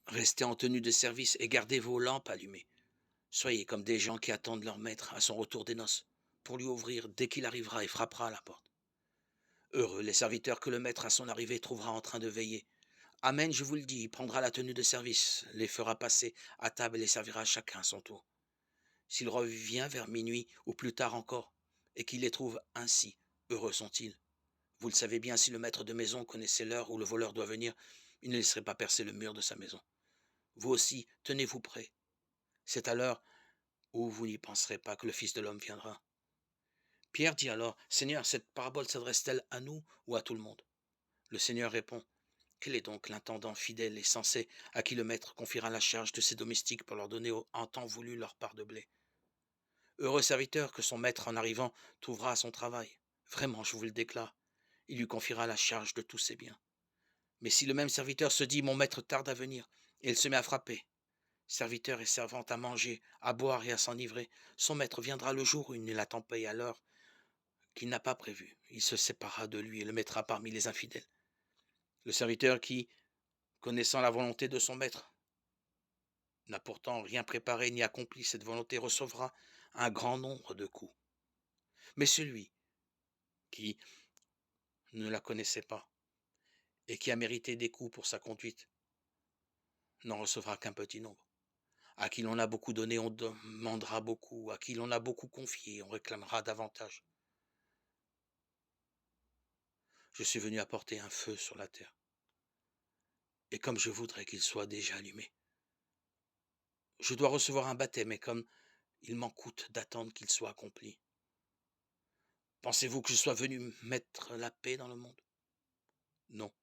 Restez en tenue de service et gardez vos lampes allumées. Soyez comme des gens qui attendent leur maître à son retour des noces, pour lui ouvrir dès qu'il arrivera et frappera à la porte. Heureux les serviteurs que le maître à son arrivée trouvera en train de veiller. Amen, je vous le dis, il prendra la tenue de service, les fera passer à table et les servira chacun à son tour. S'il revient vers minuit ou plus tard encore, et qu'il les trouve ainsi, heureux sont-ils. Vous le savez bien, si le maître de maison connaissait l'heure où le voleur doit venir, il ne laisserait pas percer le mur de sa maison. Vous aussi, tenez-vous prêts. C'est à l'heure où vous n'y penserez pas que le Fils de l'homme viendra. Pierre dit alors, Seigneur, cette parabole s'adresse-t-elle à nous ou à tout le monde? Le Seigneur répond, quel est donc l'intendant fidèle et sensé à qui le maître confiera la charge de ses domestiques pour leur donner en temps voulu leur part de blé? Heureux serviteur que son maître en arrivant trouvera à son travail. Vraiment, je vous le déclare, il lui confiera la charge de tous ses biens. Mais si le même serviteur se dit, mon maître tarde à venir, et il se met à frapper, serviteur et servante à manger, à boire et à s'enivrer, son maître viendra le jour où il ne l'attend pas et à l'heure qu'il n'a pas prévue. Il se séparera de lui et le mettra parmi les infidèles. Le serviteur qui, connaissant la volonté de son maître, n'a pourtant rien préparé ni accompli cette volonté recevra un grand nombre de coups. Mais celui qui ne la connaissait pas et qui a mérité des coups pour sa conduite n'en recevra qu'un petit nombre. À qui l'on a beaucoup donné, on demandera beaucoup. À qui l'on a beaucoup confié, on réclamera davantage. Je suis venu apporter un feu sur la terre. Et comme je voudrais qu'il soit déjà allumé. Je dois recevoir un baptême, et comme il m'en coûte d'attendre qu'il soit accompli. Pensez-vous que je sois venu mettre la paix dans le monde? Non,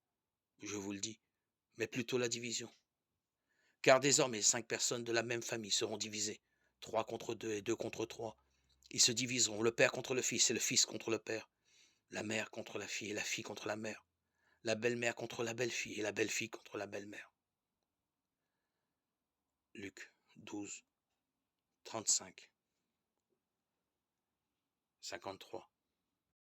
je vous le dis, mais plutôt la division. Car désormais 5 personnes de la même famille seront divisées, 3 contre 2 et 2 contre 3. Ils se diviseront, le père contre le fils et le fils contre le père, la mère contre la fille et la fille contre la mère, la belle-mère contre la belle-fille et la belle-fille contre la belle-mère. Luc 12, 35, 53.